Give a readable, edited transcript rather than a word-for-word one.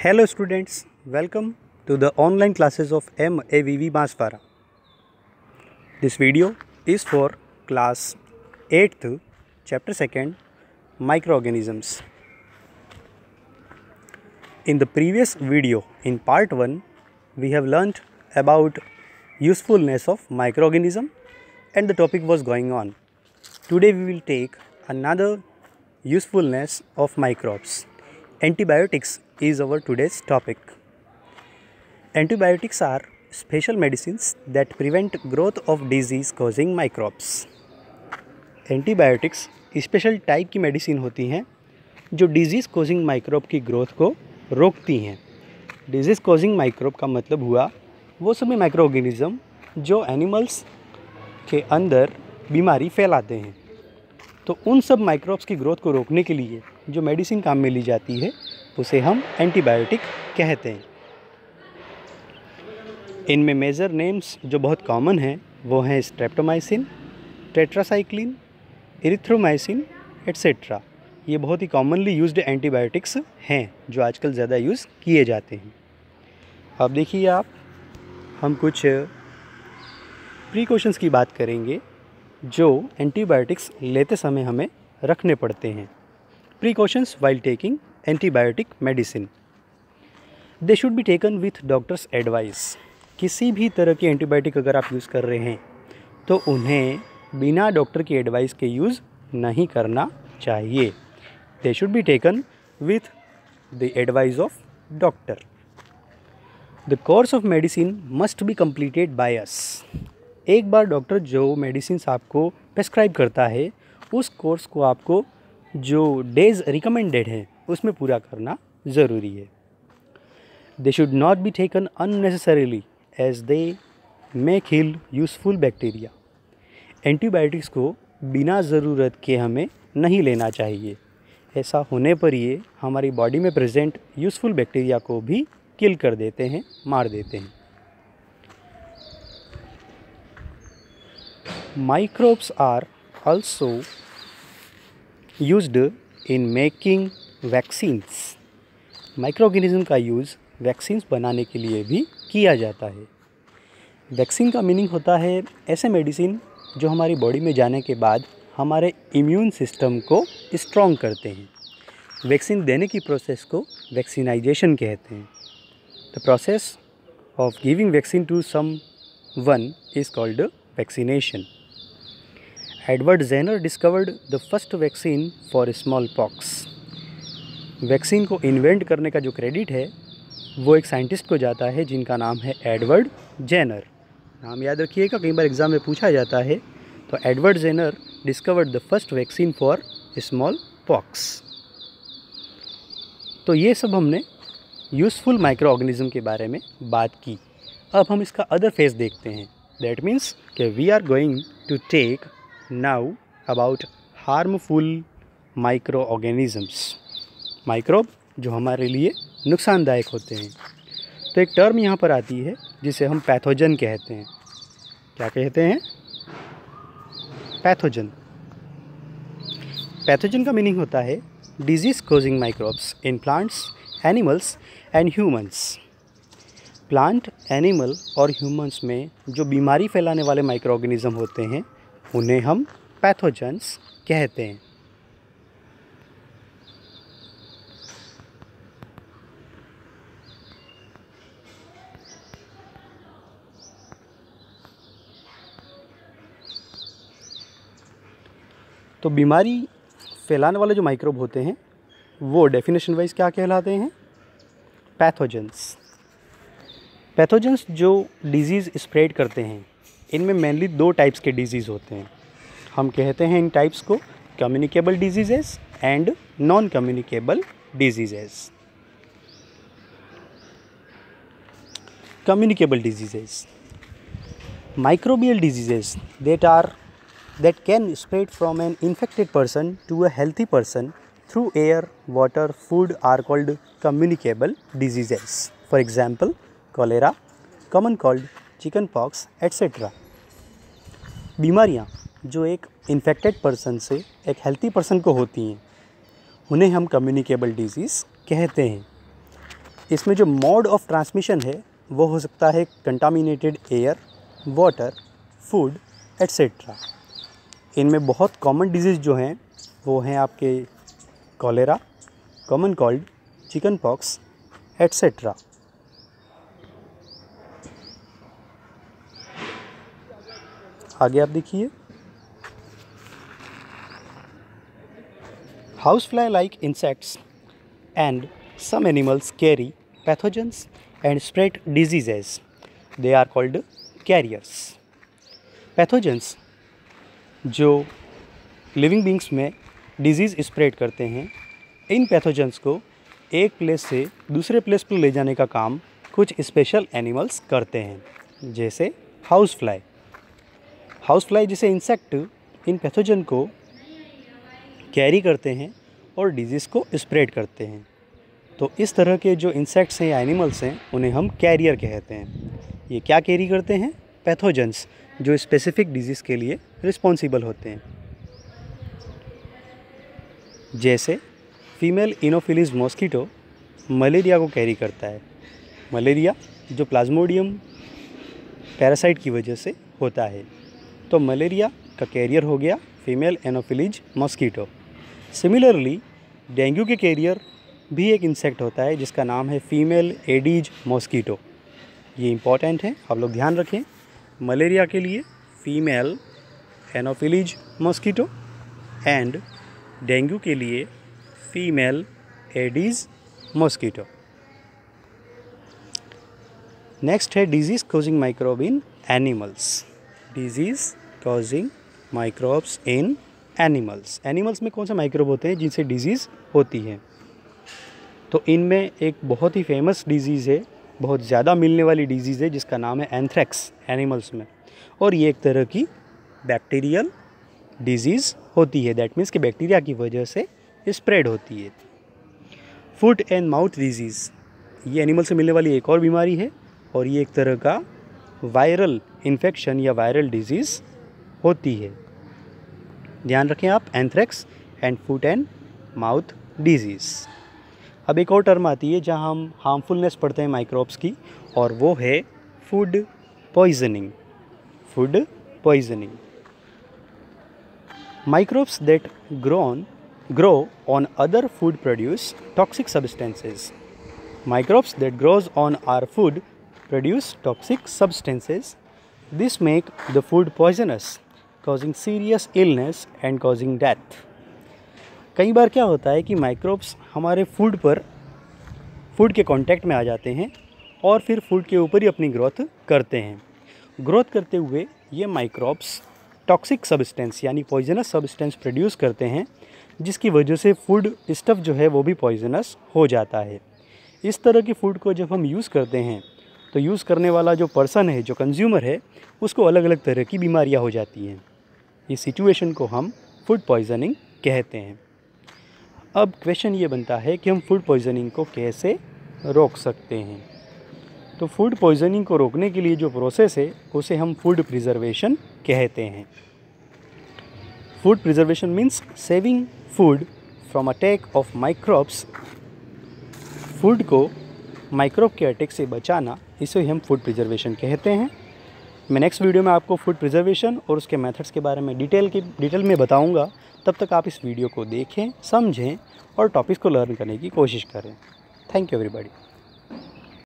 Hello students, welcome to the online classes of MAVV Banswara. This video is for class 8th, chapter 2nd, microorganisms. In the previous video, in part 1, we have learnt about usefulness of microorganism and the topic was going on. Today we will take another usefulness of microbes. Antibiotics is our today's topic. Antibiotics are special medicines that prevent growth of disease causing microbes. Antibiotics special type की medicine होती हैं जो disease causing microbe की growth को रोकती हैं। Disease causing microbe का मतलब हुआ वो सभी माइक्रो ऑर्गेनिज़म जो एनिमल्स के अंदर बीमारी फैलाते हैं। तो उन सब माइक्रोब्स की ग्रोथ को रोकने के लिए जो मेडिसिन काम में ली जाती है उसे हम एंटीबायोटिक कहते हैं। इनमें मेजर नेम्स जो बहुत कॉमन हैं वो हैं स्ट्रेप्टोमाइसिन, टेट्रासाइक्लिन, एरिथ्रोमाइसिन एट्सेट्रा। ये बहुत ही कॉमनली यूज्ड एंटीबायोटिक्स हैं जो आजकल ज़्यादा यूज़ किए जाते हैं। अब देखिए आप, हम कुछ प्रिकॉशंस की बात करेंगे जो एंटीबायोटिक्स लेते समय हमें रखने पड़ते हैं। Precautions while taking antibiotic medicine, they should be taken with doctors advice. किसी भी तरह की एंटीबायोटिक अगर आप यूज़ कर रहे हैं तो उन्हें बिना डॉक्टर की एडवाइस के यूज़ नहीं करना चाहिए। They should be taken with the advice of doctor. The course of medicine must be completed by us. एक बार डॉक्टर जो मेडिसिन आपको प्रेस्क्राइब करता है उस कोर्स को आपको जो डेज रिकमेंडेड है उसमें पूरा करना ज़रूरी है। They should not be taken unnecessarily as they may kill useful bacteria. Antibiotics को बिना ज़रूरत के हमें नहीं लेना चाहिए। ऐसा होने पर ये हमारी बॉडी में प्रेजेंट यूज़फुल बैक्टीरिया को भी किल कर देते हैं, मार देते हैं। Microbes are also used in making vaccines. Microorganism का यूज़ वैक्सीन्स बनाने के लिए भी किया जाता है। वैक्सीन का मीनिंग होता है ऐसे मेडिसिन जो हमारी बॉडी में जाने के बाद हमारे इम्यून सिस्टम को स्ट्रॉन्ग करते हैं। वैक्सीन देने की प्रोसेस को वैक्सीनाइजेशन कहते हैं। The process of giving vaccine to someone is called vaccination. Edward Jenner discovered the first vaccine for smallpox. Vaccine को इन्वेंट करने का जो क्रेडिट है वो एक साइंटिस्ट को जाता है जिनका नाम है एडवर्ड जेनर। नाम याद रखिएगा, कई बार एग्ज़ाम में पूछा जाता है। तो Edward Jenner discovered the first vaccine for smallpox. तो ये सब हमने यूज़फुल माइक्रो ऑर्गेनिज्म के बारे में बात की। अब हम इसका अदर फेस देखते हैं। दैट मीन्स कि we are going to take now about harmful microorganisms. Microbe जो हमारे लिए नुकसानदायक होते हैं। तो एक टर्म यहाँ पर आती है जिसे हम पैथोजन कहते हैं। क्या कहते हैं? पैथोजन। पैथोजन का मीनिंग होता है disease causing microbes in plants, animals and humans. Plant, animal और ह्यूमंस में जो बीमारी फैलाने वाले माइक्रो ऑर्गेनिज्म होते हैं उन्हें हम पैथोजन्स कहते हैं। तो बीमारी फैलाने वाले जो माइक्रोब होते हैं वो डेफिनेशन वाइज क्या कहलाते हैं? पैथोजेंस। पैथोजेंस जो डिजीज़ स्प्रेड करते हैं इनमें मेनली दो टाइप्स के डिजीज़ होते हैं। हम कहते हैं इन टाइप्स को communicable diseases and non communicable diseases. Communicable diseases, microbial diseases that can spread from an infected person to a healthy person through air, water, food are called communicable diseases. For example, cholera, common cold, chicken pox, etc. बीमारियाँ जो एक infected person से एक healthy person को होती हैं उन्हें हम कम्युनिकेबल डिजीज़ कहते हैं। इसमें जो मोड ऑफ ट्रांसमिशन है वो हो सकता है contaminated air, water, food etcetera. इनमें बहुत कॉमन डिजीज़ जो हैं वो हैं आपके cholera, common cold, chicken pox etcetera. आगे आप देखिए, house fly like insects and some animals carry pathogens and spread diseases. They are called carriers. Pathogens जो लिविंग बींग्स में डिजीज़ स्प्रेड करते हैं, इन पैथोजेंस को एक प्लेस से दूसरे प्लेस पर ले जाने का काम कुछ स्पेशल एनिमल्स करते हैं, जैसे हाउस फ्लाई। हाउस फ्लाई जैसे इंसेक्ट इन पैथोजन को कैरी करते हैं और डिजीज़ को स्प्रेड करते हैं। तो इस तरह के जो इंसेक्ट्स हैं या एनिमल्स हैं उन्हें हम कैरियर कहते हैं। ये क्या कैरी करते हैं? पैथोजेंस जो स्पेसिफिक डिजीज़ के लिए रिस्पॉन्सिबल होते हैं। जैसे फीमेल इनोफिलीज मॉस्किटो मलेरिया को कैरी करता है। मलेरिया जो प्लाज्मोडियम पैरासाइट की वजह से होता है, तो मलेरिया का कैरियर हो गया फीमेल इनोफिलीज मॉस्किटो। सिमिलरली डेंगू के कैरियर भी एक इंसेक्ट होता है जिसका नाम है फीमेल एडीज मॉस्किटो। ये इंपॉर्टेंट है, आप लोग ध्यान रखें। मलेरिया के लिए female anopheles mosquito and dengue के लिए फीमेल एडीज मॉस्किटो। नेक्स्ट है disease causing microbe in animals. Disease causing microbes in animals. Animals में कौन से माइक्रोब होते हैं जिनसे डिजीज़ होती है? तो इनमें एक बहुत ही फेमस डिजीज़ है, बहुत ज़्यादा मिलने वाली डिजीज़ है जिसका नाम है एंथ्रेक्स एनिमल्स में, और ये एक तरह की बैक्टीरियल डिजीज़ होती है। दैट मीन्स कि बैक्टीरिया की वजह से स्प्रेड होती है। फुट एंड माउथ डिजीज़, ये एनिमल से मिलने वाली एक और बीमारी है और ये एक तरह का वायरल इन्फेक्शन या वायरल डिजीज़ होती है। ध्यान रखें आप, anthrax and foot and mouth disease. अब एक और टर्म आती है जहां हम हार्मफुलनेस पढ़ते हैं माइक्रोब्स की, और वो है food poisoning. Food poisoning, microbes that grow on other food produce toxic substances. Microbes that grows on our food produce toxic substances. This make the food poisonous, causing serious illness and causing death. कई बार क्या होता है कि microbes हमारे food के contact में आ जाते हैं और फिर फूड के ऊपर ही अपनी ग्रोथ करते हैं। ग्रोथ करते हुए ये माइक्रोब्स टॉक्सिक सब्सटेंस यानी पॉइजनस सब्सटेंस प्रोड्यूस करते हैं, जिसकी वजह से फूड स्टफ़ जो है वो भी पॉइजनस हो जाता है। इस तरह की फूड को जब हम यूज़ करते हैं तो यूज़ करने वाला जो पर्सन है, जो कंज्यूमर है, उसको अलग अलग तरह की बीमारियां हो जाती हैं। इस सिचुएशन को हम फूड पॉइजनिंग कहते हैं। अब क्वेश्चन ये बनता है कि हम फूड पॉइजनिंग को कैसे रोक सकते हैं। तो फूड पॉइजनिंग को रोकने के लिए जो प्रोसेस है उसे हम फूड प्रिजर्वेशन कहते हैं। Food preservation means saving food from attack of microbes. Food को माइक्रोब के अटैक से बचाना, इसे हम फूड प्रिजर्वेशन कहते हैं। मैं नेक्स्ट वीडियो में आपको फूड प्रिजर्वेशन और उसके मेथड्स के बारे में डिटेल में बताऊंगा। तब तक आप इस वीडियो को देखें, समझें और टॉपिक्स को लर्न करने की कोशिश करें। Thank you everybody.